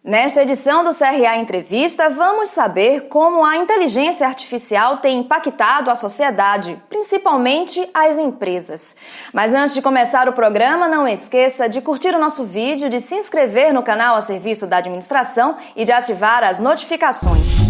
Nesta edição do CRA Entrevista, vamos saber como a inteligência artificial tem impactado a sociedade, principalmente as empresas. Mas antes de começar o programa, não esqueça de curtir o nosso vídeo, de se inscrever no canal a serviço da administração e de ativar as notificações.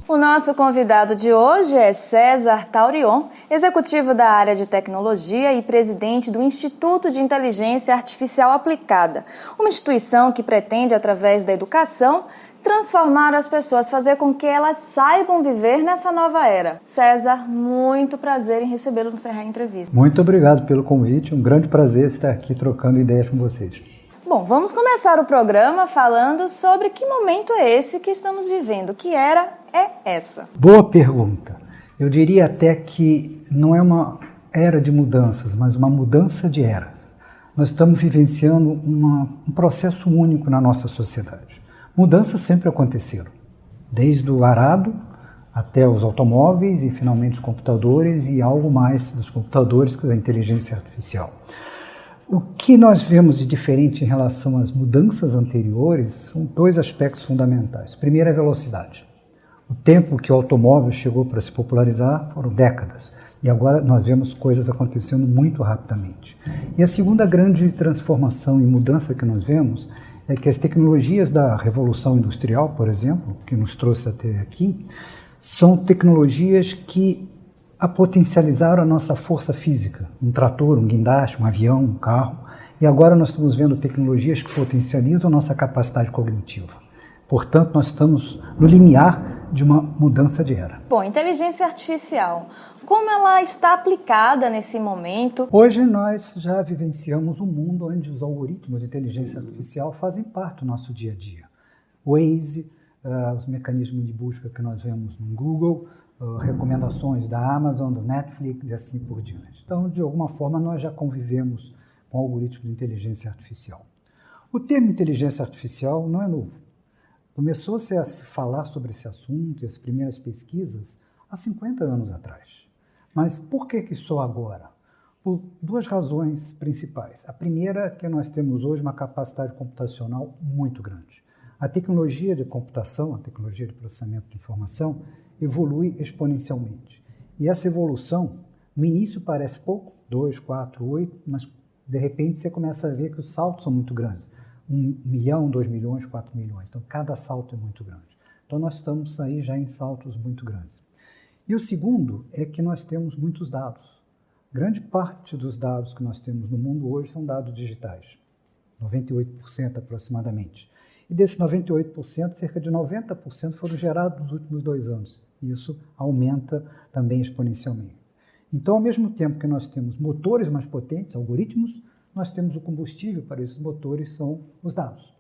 O nosso convidado de hoje é César Taurion, executivo da área de tecnologia e presidente do Instituto de Inteligência Artificial Aplicada, uma instituição que pretende, através da educação, transformar as pessoas, fazer com que elas saibam viver nessa nova era. César, muito prazer em recebê-lo no CRA Entrevista. Muito obrigado pelo convite, um grande prazer estar aqui trocando ideias com vocês. Bom, vamos começar o programa falando sobre que momento é esse que estamos vivendo, que era é essa? Boa pergunta. Eu diria até que não é uma era de mudanças, mas uma mudança de era. Nós estamos vivenciando um processo único na nossa sociedade. Mudanças sempre aconteceram, desde o arado até os automóveis e finalmente os computadores e algo mais dos computadores que é a inteligência artificial. O que nós vemos de diferente em relação às mudanças anteriores são dois aspectos fundamentais. Primeiro, a velocidade. O tempo que o automóvel chegou para se popularizar foram décadas. E agora nós vemos coisas acontecendo muito rapidamente. E a segunda grande transformação e mudança que nós vemos é que as tecnologias da Revolução Industrial, por exemplo, que nos trouxe até aqui, são tecnologias que potencializaram a nossa força física, um trator, um guindaste, um avião, um carro, e agora nós estamos vendo tecnologias que potencializam a nossa capacidade cognitiva. Portanto, nós estamos no limiar de uma mudança de era. Bom, inteligência artificial, como ela está aplicada nesse momento? Hoje nós já vivenciamos um mundo onde os algoritmos de inteligência artificial fazem parte do nosso dia a dia. O Waze, os mecanismos de busca que nós vemos no Google, recomendações da Amazon, do Netflix e assim por diante. Então, de alguma forma, nós já convivemos com algoritmos de inteligência artificial. O termo inteligência artificial não é novo. Começou-se a se falar sobre esse assunto e as primeiras pesquisas há 50 anos atrás. Mas por que só agora? Por duas razões principais. A primeira é que nós temos hoje uma capacidade computacional muito grande. A tecnologia de computação, a tecnologia de processamento de informação, evolui exponencialmente. E essa evolução, no início parece pouco, 2, 4, 8, mas de repente você começa a ver que os saltos são muito grandes. 1 milhão, 2 milhões, 4 milhões. Então cada salto é muito grande. Então nós estamos aí já em saltos muito grandes. E o segundo é que nós temos muitos dados. Grande parte dos dados que nós temos no mundo hoje são dados digitais. 98% aproximadamente. E desses 98%, cerca de 90% foram gerados nos últimos 2 anos. Isso aumenta também exponencialmente. Então, ao mesmo tempo que nós temos motores mais potentes, algoritmos, nós temos o combustível para esses motores, são os dados.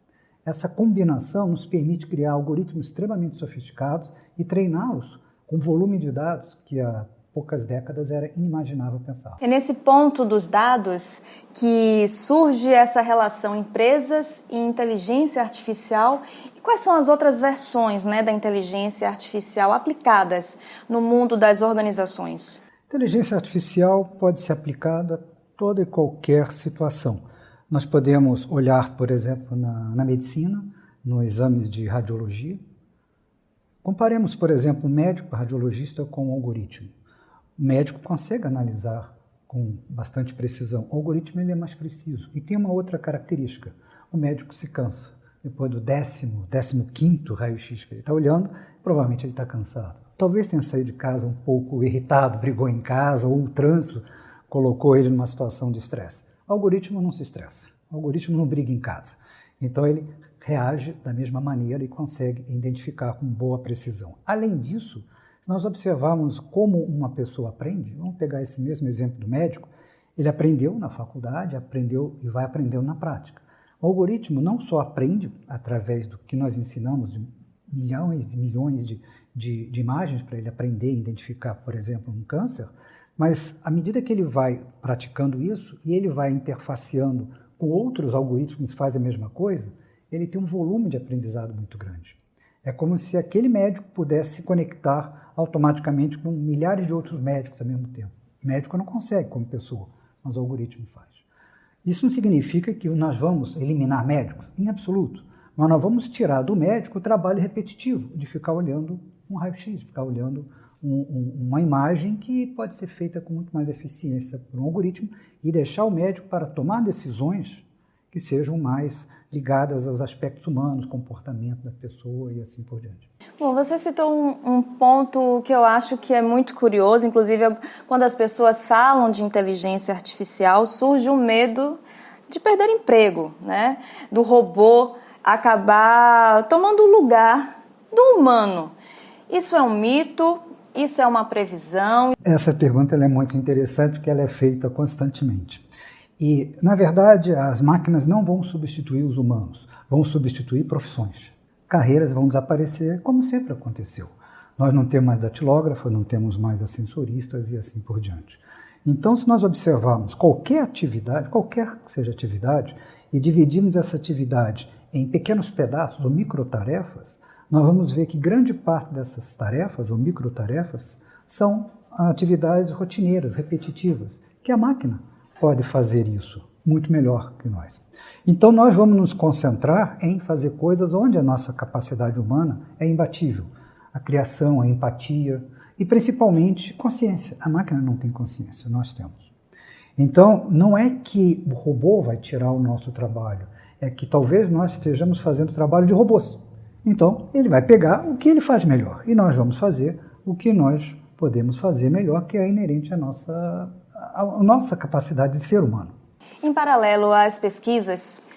Essa combinação nos permite criar algoritmos extremamente sofisticados e treiná-los com volume de dados que há poucas décadas era inimaginável pensar. É nesse ponto dos dados que surge essa relação empresas e inteligência artificial. E quais são as outras versões, da inteligência artificial aplicadas no mundo das organizações? Inteligência artificial pode ser aplicada a toda e qualquer situação. Nós podemos olhar, por exemplo, na medicina, nos exames de radiologia. Comparemos, por exemplo, um médico radiologista com um algoritmo. O médico consegue analisar com bastante precisão. O algoritmo ele é mais preciso. E tem uma outra característica. O médico se cansa. Depois do 15º raio-x que ele está olhando, provavelmente ele está cansado. Talvez tenha saído de casa um pouco irritado, brigou em casa, ou o trânsito colocou ele numa situação de estresse. O algoritmo não se estressa. O algoritmo não briga em casa. Então ele reage da mesma maneira e consegue identificar com boa precisão. Além disso, nós observamos como uma pessoa aprende. Vamos pegar esse mesmo exemplo do médico. Ele aprendeu na faculdade, aprendeu e vai aprendendo na prática. O algoritmo não só aprende através do que nós ensinamos, de milhões e milhões de imagens para ele aprender e identificar, por exemplo, um câncer, mas à medida que ele vai praticando isso e ele vai interfaceando com outros algoritmos que fazem a mesma coisa, ele tem um volume de aprendizado muito grande. É como se aquele médico pudesse se conectar automaticamente com milhares de outros médicos ao mesmo tempo. O médico não consegue como pessoa. mas o algoritmo faz. Isso não significa que nós vamos eliminar médicos, em absoluto, mas nós vamos tirar do médico o trabalho repetitivo de ficar olhando um raio-x, de ficar olhando uma imagem que pode ser feita com muito mais eficiência por um algoritmo e deixar o médico para tomar decisões que sejam mais ligadas aos aspectos humanos, comportamento da pessoa e assim por diante. Bom, você citou um ponto que eu acho que é muito curioso, inclusive quando as pessoas falam de inteligência artificial, surge um medo de perder emprego, né? Do robô acabar tomando o lugar do humano. Isso é um mito? Isso é uma previsão? Essa pergunta ela é muito interessante porque ela é feita constantemente. E, na verdade, as máquinas não vão substituir os humanos, vão substituir profissões. Carreiras vão desaparecer, como sempre aconteceu. Nós não temos mais datilógrafo, não temos mais ascensoristas e assim por diante. Então, se nós observarmos qualquer atividade, qualquer que seja a atividade, e dividirmos essa atividade em pequenos pedaços ou microtarefas, nós vamos ver que grande parte dessas tarefas ou microtarefas são atividades rotineiras, repetitivas, que a máquina pode fazer isso muito melhor que nós. Então nós vamos nos concentrar em fazer coisas onde a nossa capacidade humana é imbatível. A criação, a empatia e principalmente consciência. A máquina não tem consciência, nós temos. Então não é que o robô vai tirar o nosso trabalho, é que talvez nós estejamos fazendo trabalho de robôs. Então, ele vai pegar o que ele faz melhor e nós vamos fazer o que nós podemos fazer melhor, que é inerente à nossa capacidade de ser humano. Em paralelo às pesquisas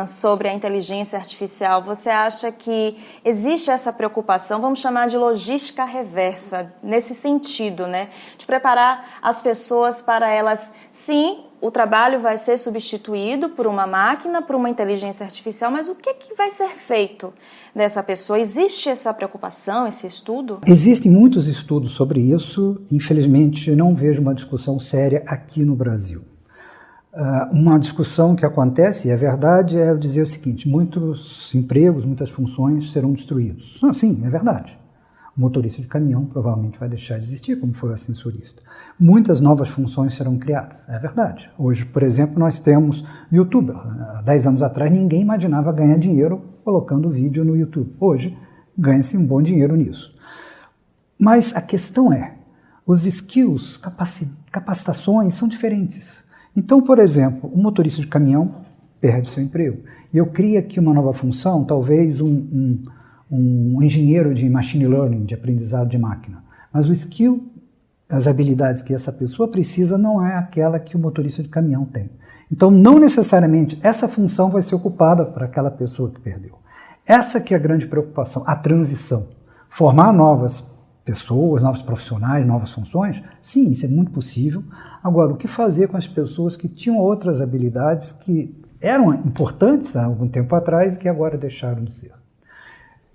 sobre a inteligência artificial, você acha que existe essa preocupação, vamos chamar de logística reversa, nesse sentido, né? De preparar as pessoas para elas, sim, o trabalho vai ser substituído por uma máquina, por uma inteligência artificial, mas o que vai ser feito dessa pessoa? Existe essa preocupação, esse estudo? Existem muitos estudos sobre isso. Infelizmente, não vejo uma discussão séria aqui no Brasil. Uma discussão que acontece, e é verdade, é dizer o seguinte: muitos empregos, muitas funções serão destruídos. Sim, é verdade. O motorista de caminhão provavelmente vai deixar de existir, como foi o ascensorista. Muitas novas funções serão criadas, é verdade. Hoje, por exemplo, nós temos YouTuber. Há 10 anos atrás, ninguém imaginava ganhar dinheiro colocando vídeo no YouTube. Hoje, ganha-se um bom dinheiro nisso. Mas a questão é, os skills, capacitações são diferentes. Então, por exemplo, um motorista de caminhão perde seu emprego. E eu crio aqui uma nova função, talvez um engenheiro de machine learning, de aprendizado de máquina. Mas o skill, as habilidades que essa pessoa precisa não é aquela que o motorista de caminhão tem. Então, não necessariamente essa função vai ser ocupada por aquela pessoa que perdeu. Essa que é a grande preocupação, a transição. Formar novas pessoas, novos profissionais, novas funções, sim, isso é muito possível. Agora, o que fazer com as pessoas que tinham outras habilidades que eram importantes há algum tempo atrás e que agora deixaram de ser?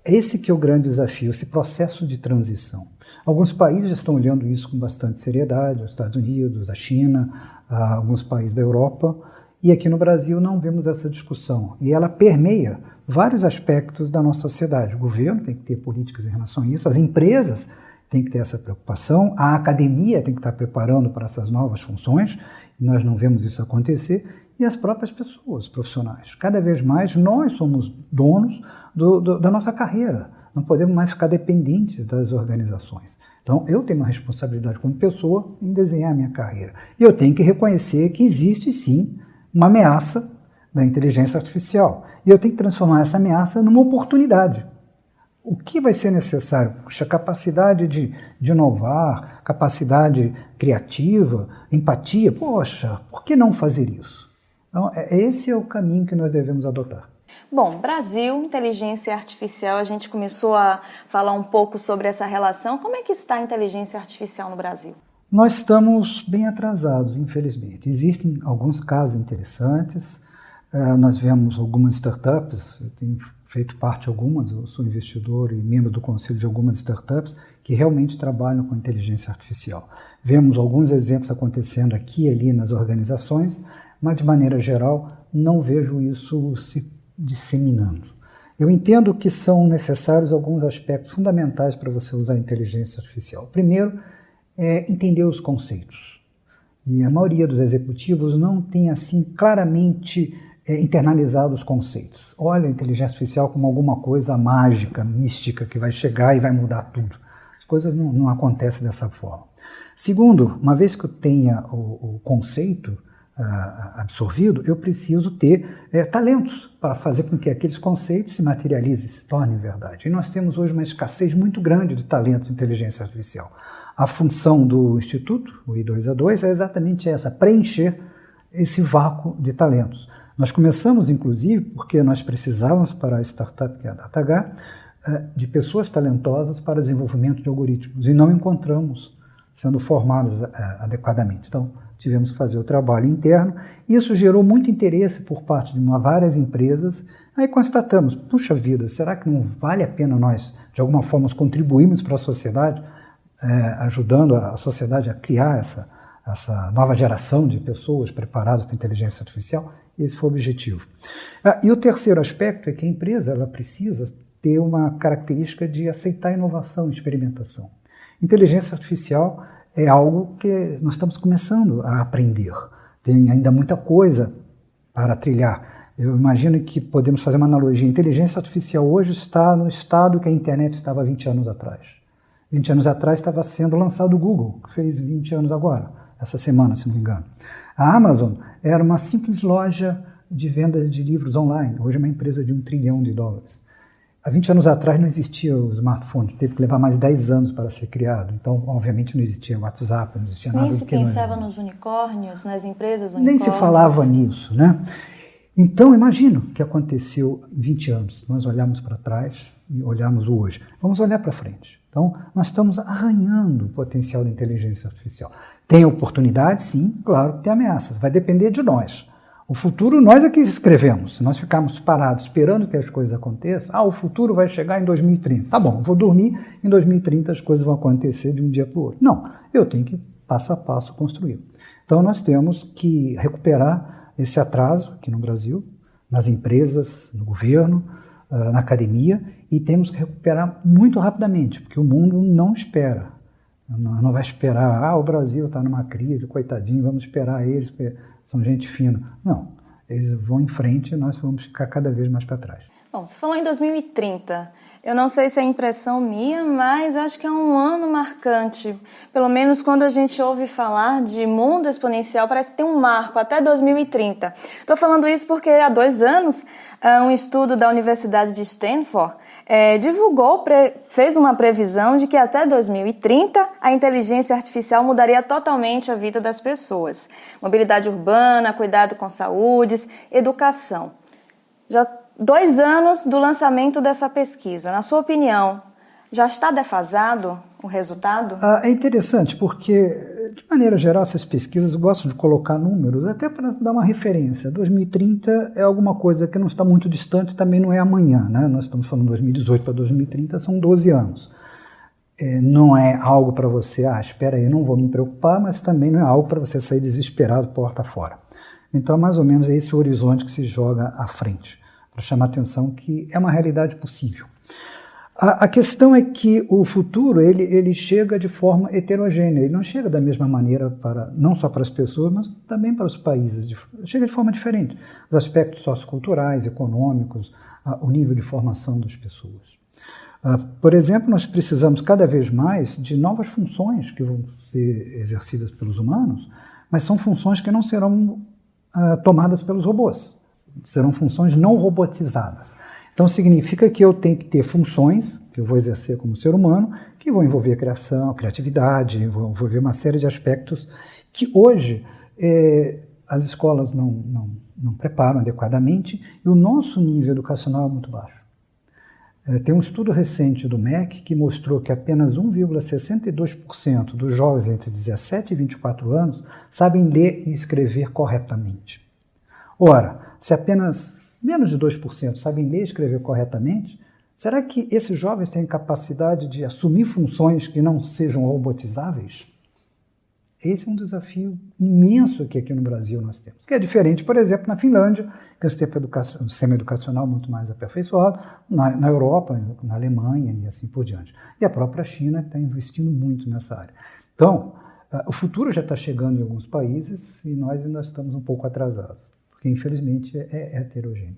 Esse que é o grande desafio, esse processo de transição. Alguns países já estão olhando isso com bastante seriedade, os Estados Unidos, a China, alguns países da Europa, e aqui no Brasil não vemos essa discussão. E ela permeia vários aspectos da nossa sociedade. O governo tem que ter políticas em relação a isso, as empresas têm que ter essa preocupação, a academia tem que estar preparando para essas novas funções, e nós não vemos isso acontecer, e as próprias pessoas profissionais. Cada vez mais nós somos donos da nossa carreira, não podemos mais ficar dependentes das organizações. Então, eu tenho uma responsabilidade como pessoa em desenhar a minha carreira. E eu tenho que reconhecer que existe, sim, uma ameaça da inteligência artificial. E eu tenho que transformar essa ameaça numa oportunidade. O que vai ser necessário? Puxa, capacidade de inovar, capacidade criativa, empatia. Poxa, por que não fazer isso? Então, esse é o caminho que nós devemos adotar. Bom, Brasil, inteligência artificial, a gente começou a falar um pouco sobre essa relação. Como é que está a inteligência artificial no Brasil? Nós estamos bem atrasados, infelizmente. Existem alguns casos interessantes. Nós vemos algumas startups, eu tenho feito parte de algumas, eu sou investidor e membro do conselho de algumas startups que realmente trabalham com inteligência artificial. Vemos alguns exemplos acontecendo aqui e ali nas organizações, mas de maneira geral não vejo isso se disseminando. Eu entendo que são necessários alguns aspectos fundamentais para você usar a inteligência artificial. Primeiro, é entender os conceitos. E a maioria dos executivos não tem assim claramente internalizado os conceitos. Olha a inteligência artificial como alguma coisa mágica, mística, que vai chegar e vai mudar tudo. As coisas não acontecem dessa forma. Segundo, uma vez que eu tenha o conceito absorvido, eu preciso ter talentos para fazer com que aqueles conceitos se materializem, se tornem verdade. E nós temos hoje uma escassez muito grande de talentos de inteligência artificial. A função do Instituto, o I2A2, é exatamente essa, preencher esse vácuo de talentos. Nós começamos, inclusive, porque nós precisávamos para a startup, que é a DataH, de pessoas talentosas para desenvolvimento de algoritmos, e não encontramos sendo formadas adequadamente. Então, tivemos que fazer o trabalho interno. Isso gerou muito interesse por parte de várias empresas. Aí constatamos, puxa vida, será que não vale a pena nós, de alguma forma, contribuirmos para a sociedade, ajudando a sociedade a criar essa nova geração de pessoas preparadas para a inteligência artificial? Esse foi o objetivo. E o terceiro aspecto é que a empresa ela precisa ter uma característica de aceitar inovação e experimentação. Inteligência artificial é algo que nós estamos começando a aprender. Tem ainda muita coisa para trilhar. Eu imagino que podemos fazer uma analogia. A inteligência artificial hoje está no estado que a internet estava 20 anos atrás. 20 anos atrás estava sendo lançado o Google, que fez 20 anos agora, essa semana, se não me engano. A Amazon era uma simples loja de venda de livros online. Hoje é uma empresa de $1 trilhão. Há 20 anos atrás não existia o smartphone, teve que levar mais 10 anos para ser criado. Então, obviamente, não existia WhatsApp, não existia nada. Nem se pensava nos unicórnios, nas empresas unicórnios. Nem se falava nisso, né? Então, imagina o que aconteceu em 20 anos. Nós olhamos para trás e olhamos o hoje. Vamos olhar para frente. Então, nós estamos arranhando o potencial da inteligência artificial. Tem oportunidades? Sim, claro que tem ameaças. Vai depender de nós. O futuro nós é que escrevemos. Se nós ficarmos parados esperando que as coisas aconteçam, o futuro vai chegar em 2030. Tá bom, vou dormir, em 2030 as coisas vão acontecer de um dia para o outro. Não, eu tenho que passo a passo construir. Então nós temos que recuperar esse atraso aqui no Brasil, nas empresas, no governo, na academia, e temos que recuperar muito rapidamente, porque o mundo não espera. Não vai esperar, o Brasil está numa crise, coitadinho, vamos esperar eles, porque são gente fina. Não, eles vão em frente e nós vamos ficar cada vez mais para trás. Bom, você falou em 2030. Eu não sei se é impressão minha, mas acho que é um ano marcante. Pelo menos quando a gente ouve falar de mundo exponencial, parece que tem um marco até 2030. Estou falando isso porque há 2 anos, um estudo da Universidade de Stanford fez uma previsão de que até 2030 a inteligência artificial mudaria totalmente a vida das pessoas. Mobilidade urbana, cuidado com saúde, educação. Já 2 anos do lançamento dessa pesquisa. Na sua opinião, já está defasado o resultado? É interessante porque, de maneira geral, essas pesquisas gostam de colocar números até para dar uma referência. 2030 é alguma coisa que não está muito distante, também não é amanhã, né? Nós estamos falando de 2018 para 2030, são 12 anos. Não é algo para você, espera aí, não vou me preocupar, mas também não é algo para você sair desesperado porta fora. Então, mais ou menos, é esse o horizonte que se joga à frente, para chamar a atenção que é uma realidade possível. A questão é que o futuro ele chega de forma heterogênea, ele não chega da mesma maneira não só para as pessoas, mas também para os países, chega de forma diferente. Os aspectos socioculturais, econômicos, o nível de formação das pessoas. Por exemplo, nós precisamos cada vez mais de novas funções que vão ser exercidas pelos humanos, mas são funções que não serão tomadas pelos robôs. Serão funções não robotizadas. Então significa que eu tenho que ter funções que eu vou exercer como ser humano, que vão envolver criação, criatividade, vão envolver uma série de aspectos que hoje as escolas não preparam adequadamente e o nosso nível educacional é muito baixo. Tem um estudo recente do MEC que mostrou que apenas 1,62% dos jovens entre 17 e 24 anos sabem ler e escrever corretamente. Ora, se apenas menos de 2% sabem ler e escrever corretamente, será que esses jovens têm capacidade de assumir funções que não sejam robotizáveis? Esse é um desafio imenso que aqui no Brasil nós temos, que é diferente, por exemplo, na Finlândia, que é um sistema educacional muito mais aperfeiçoado, na Europa, na Alemanha e assim por diante. E a própria China está investindo muito nessa área. Então, O futuro já está chegando em alguns países e nós ainda estamos um pouco atrasados, porque infelizmente é heterogêneo.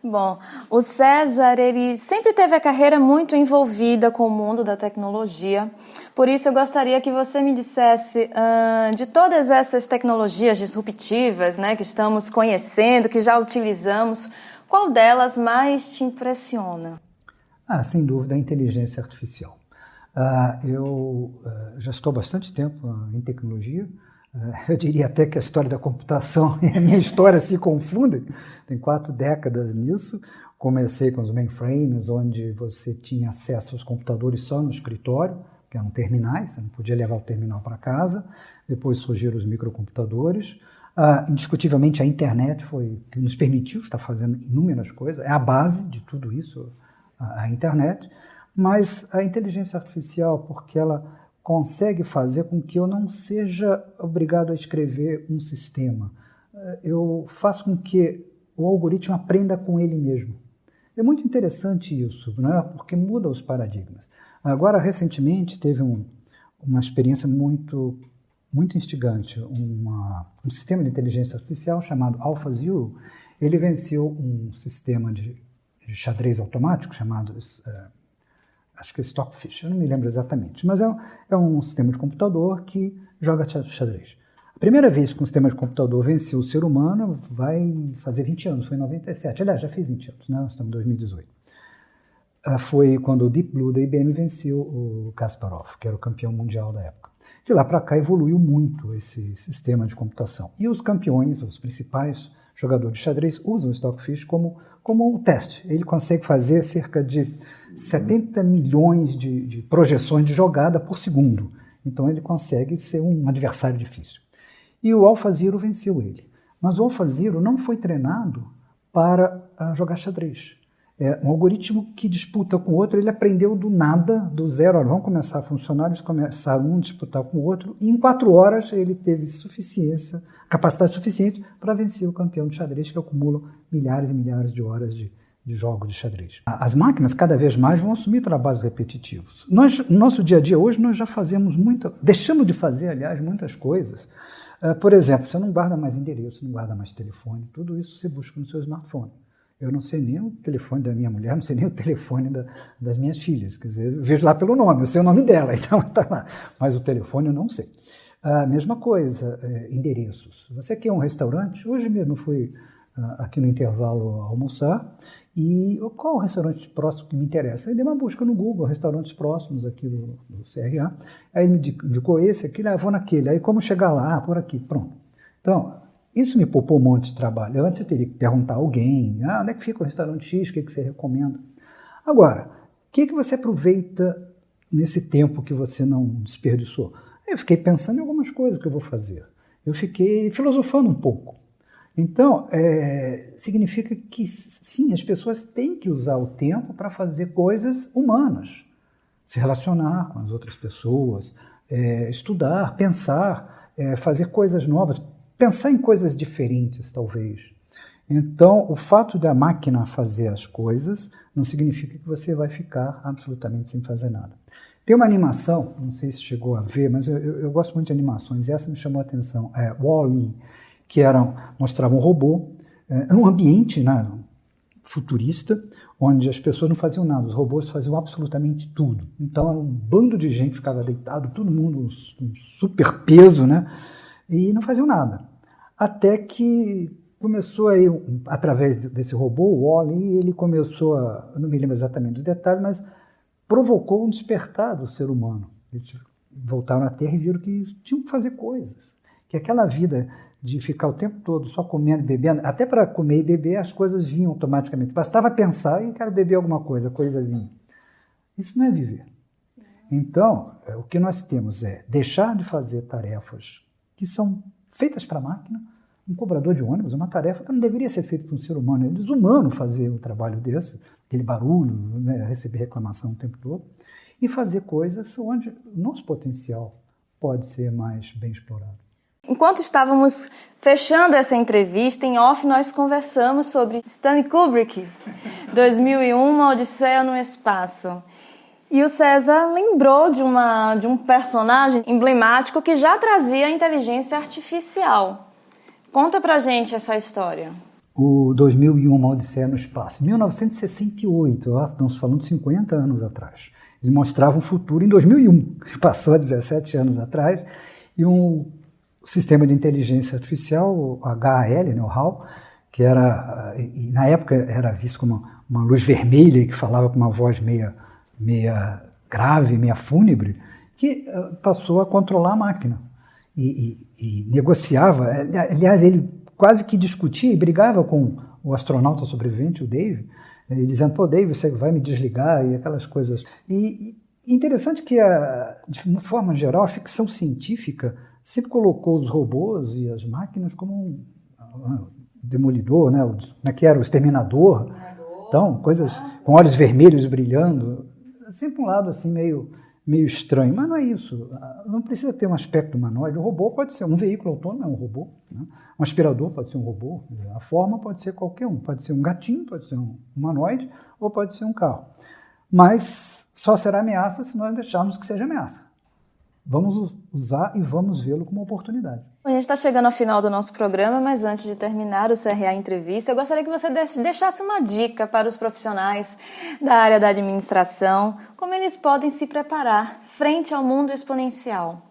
Bom, o César, ele sempre teve a carreira muito envolvida com o mundo da tecnologia, por isso eu gostaria que você me dissesse de todas essas tecnologias disruptivas, né, que estamos conhecendo, que já utilizamos, qual delas mais te impressiona? Sem dúvida, a inteligência artificial. Eu já estou há bastante tempo em tecnologia. Eu diria até que a história da computação e a minha história se confundem. Tem 4 décadas nisso. Comecei com os mainframes, onde você tinha acesso aos computadores só no escritório, que eram terminais, você não podia levar o terminal para casa. Depois surgiram os microcomputadores. Indiscutivelmente, a internet foi que nos permitiu estar fazendo inúmeras coisas. É a base de tudo isso, a internet. Mas a inteligência artificial, porque ela consegue fazer com que eu não seja obrigado a escrever um sistema. Eu faço com que o algoritmo aprenda com ele mesmo. É muito interessante isso, não é? Porque muda os paradigmas. Agora, recentemente, teve uma experiência muito instigante. Um sistema de inteligência artificial chamado AlphaZero. Ele venceu um sistema de xadrez automático chamado acho que é Stockfish, eu não me lembro exatamente, mas é um sistema de computador que joga xadrez. A primeira vez que um sistema de computador venceu o ser humano vai fazer 20 anos, foi em 97. Aliás, já fez 20 anos, né? Nós estamos em 2018. Foi quando o Deep Blue da IBM venceu o Kasparov, que era o campeão mundial da época. De lá para cá evoluiu muito esse sistema de computação. E os campeões, os principais jogadores de xadrez, usam o Stockfish como um teste. Ele consegue fazer cerca de 70 milhões de projeções de jogada por segundo. Então ele consegue ser um adversário difícil. E o AlphaZero venceu ele. Mas o AlphaZero não foi treinado para jogar xadrez. É um algoritmo que disputa com o outro, ele aprendeu do nada, do zero. Vão começar a funcionar, eles começaram um a disputar com o outro, e em 4 horas ele teve capacidade suficiente para vencer o campeão de xadrez, que acumula milhares e milhares de horas de jogo de xadrez. As máquinas cada vez mais vão assumir trabalhos repetitivos. No nosso dia a dia hoje nós já fazemos deixamos de fazer, aliás, muitas coisas. Por exemplo, você não guarda mais endereço, não guarda mais telefone, tudo isso você busca no seu smartphone. Eu não sei nem o telefone da minha mulher, não sei nem o telefone das minhas filhas. Quer dizer, eu vejo lá pelo nome, eu sei o nome dela, então está lá. Mas o telefone eu não sei. A mesma coisa, endereços. Você quer um restaurante? Hoje mesmo eu fui aqui no intervalo almoçar, e qual o restaurante próximo que me interessa? Aí dei uma busca no Google, restaurantes próximos aqui do CRA, aí me indicou esse, aquele, vou naquele, aí como chegar lá? Por aqui, pronto. Então, isso me poupou um monte de trabalho. Antes eu teria que perguntar a alguém, onde é que fica o restaurante X, o que você recomenda? Agora, o que você aproveita nesse tempo que você não desperdiçou? Eu fiquei pensando em algumas coisas que eu vou fazer. Eu fiquei filosofando um pouco. Então, significa que, sim, as pessoas têm que usar o tempo para fazer coisas humanas. Se relacionar com as outras pessoas, estudar, pensar, fazer coisas novas, pensar em coisas diferentes, talvez. Então, o fato da máquina fazer as coisas não significa que você vai ficar absolutamente sem fazer nada. Tem uma animação, não sei se chegou a ver, mas eu gosto muito de animações, e essa me chamou a atenção, Wall-E, que mostrava um robô num ambiente futurista, onde as pessoas não faziam nada, os robôs faziam absolutamente tudo. Então, era um bando de gente que ficava deitado, todo mundo com super peso, né? E não faziam nada. Até que começou aí, através desse robô, o Wall-E, ele começou não me lembro exatamente dos detalhes, mas provocou um despertar do ser humano. Eles voltaram à Terra e viram que tinham que fazer coisas. Que aquela vida de ficar o tempo todo só comendo e bebendo, até para comer e beber as coisas vinham automaticamente. Bastava pensar e quero beber alguma coisa, a coisa vinha. Isso não é viver. Então, o que nós temos é deixar de fazer tarefas que são feitas para a máquina. Um cobrador de ônibus é uma tarefa que não deveria ser feita por um ser humano. É desumano fazer um trabalho desse, aquele barulho, né, receber reclamação o tempo todo, e fazer coisas onde o nosso potencial pode ser mais bem explorado. Enquanto estávamos fechando essa entrevista, em off nós conversamos sobre Stanley Kubrick, 2001, Uma Odisseia no Espaço. E o César lembrou de um personagem emblemático que já trazia a inteligência artificial. Conta pra gente essa história. O 2001, Uma Odisseia no Espaço. Em 1968, estamos falando de 50 anos atrás. Ele mostrava um futuro em 2001, passou há 17 anos atrás, e um sistema de inteligência artificial, o HAL, né, o HAL, que era, na época era visto como uma luz vermelha, que falava com uma voz meia grave, meia fúnebre, que passou a controlar a máquina e negociava. Aliás, ele quase que discutia e brigava com o astronauta sobrevivente, o Dave, dizendo, pô, Dave, você vai me desligar, e aquelas coisas. E interessante que, de uma forma geral, a ficção científica sempre colocou os robôs e as máquinas como um demolidor, né? Que era o exterminador. Então, coisas com olhos vermelhos brilhando. Sempre um lado assim meio estranho, mas não é isso. Não precisa ter um aspecto humanoide. O robô pode ser um veículo autônomo, é um robô, né? Um aspirador pode ser um robô. A forma pode ser qualquer um. Pode ser um gatinho, pode ser um humanoide ou pode ser um carro. Mas só será ameaça se nós deixarmos que seja ameaça. Vamos usar e vamos vê-lo como oportunidade. A gente está chegando ao final do nosso programa, mas antes de terminar o CRA Entrevista, eu gostaria que você deixasse uma dica para os profissionais da área da administração, como eles podem se preparar frente ao mundo exponencial.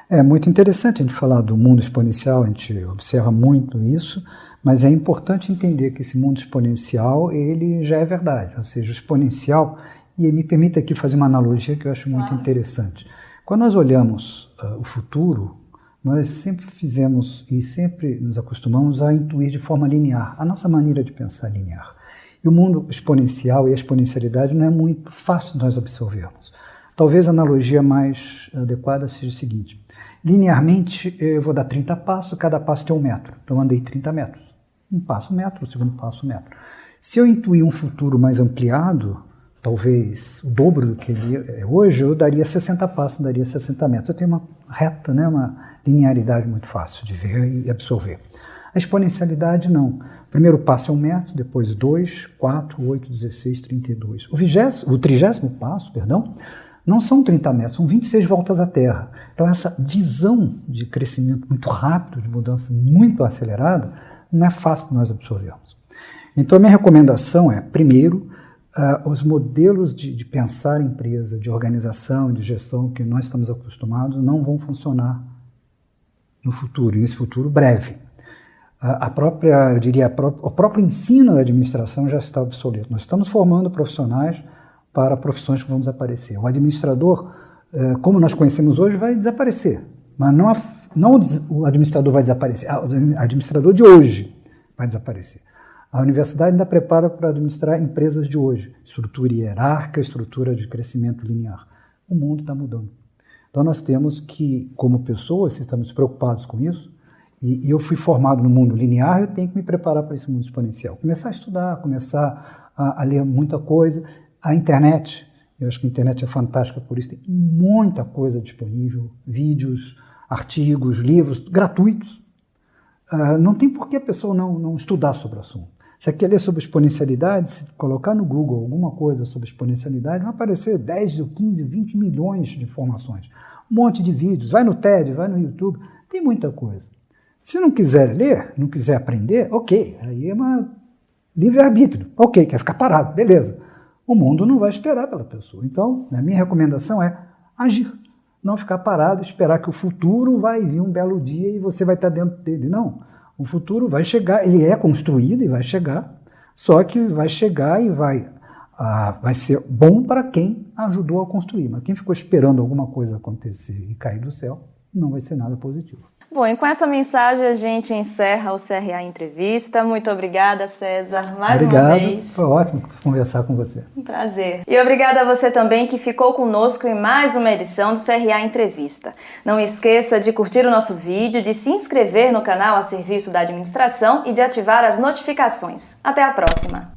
É muito interessante a gente falar do mundo exponencial, a gente observa muito isso, mas é importante entender que esse mundo exponencial, ele já é verdade, ou seja, o exponencial, e me permita aqui fazer uma analogia que eu acho muito interessante. Quando nós olhamos o futuro, nós sempre fizemos e sempre nos acostumamos a intuir de forma linear, a nossa maneira de pensar linear. E o mundo exponencial e a exponencialidade não é muito fácil de nós absorvermos. Talvez a analogia mais adequada seja o seguinte: linearmente eu vou dar 30 passos, cada passo tem 1 metro, então eu andei 30 metros. Um passo 1 metro, o segundo passo 1 metro. Se eu intuir um futuro mais ampliado, talvez o dobro do que ele é hoje, eu daria 60 passos, daria 60 metros. Eu tenho uma reta, né, uma linearidade muito fácil de ver e absorver. A exponencialidade não. O primeiro passo é 1 metro, depois 2, 4, 8, 16, 32. O 30º passo, não são 30 metros, são 26 voltas à Terra. Então essa visão de crescimento muito rápido, de mudança muito acelerada, não é fácil de nós absorvermos. Então a minha recomendação é, primeiro, os modelos de pensar empresa, de organização, de gestão que nós estamos acostumados não vão funcionar no futuro, nesse futuro breve. O próprio ensino da administração já está obsoleto. Nós estamos formando profissionais para profissões que vão desaparecer. O administrador, como nós conhecemos hoje, vai desaparecer. Mas não o administrador vai desaparecer, o administrador de hoje vai desaparecer. A universidade ainda prepara para administrar empresas de hoje, estrutura hierárquica, estrutura de crescimento linear. O mundo está mudando. Então nós temos que, como pessoas, se estamos preocupados com isso, e eu fui formado no mundo linear, eu tenho que me preparar para esse mundo exponencial. Começar a estudar, começar a ler muita coisa. A internet, eu acho que a internet é fantástica por isso, tem muita coisa disponível, vídeos, artigos, livros gratuitos. Não tem por que a pessoa não estudar sobre o assunto. Se quer ler sobre exponencialidade, se colocar no Google alguma coisa sobre exponencialidade, vai aparecer 10, 15, 20 milhões de informações. Um monte de vídeos, vai no TED, vai no YouTube, tem muita coisa. Se não quiser ler, não quiser aprender, ok, aí é uma livre-arbítrio. Ok, quer ficar parado, beleza. O mundo não vai esperar pela pessoa. Então, a minha recomendação é agir. Não ficar parado, esperar que o futuro vai vir um belo dia e você vai estar dentro dele. Não. O futuro vai chegar, ele é construído e vai chegar, só que vai chegar e vai ser bom para quem ajudou a construir. Mas quem ficou esperando alguma coisa acontecer e cair do céu, não vai ser nada positivo. Bom, e com essa mensagem a gente encerra o CRA Entrevista. Muito obrigada, César, mais uma vez. Foi ótimo conversar com você. Um prazer. E obrigada a você também que ficou conosco em mais uma edição do CRA Entrevista. Não esqueça de curtir o nosso vídeo, de se inscrever no canal a serviço da administração e de ativar as notificações. Até a próxima!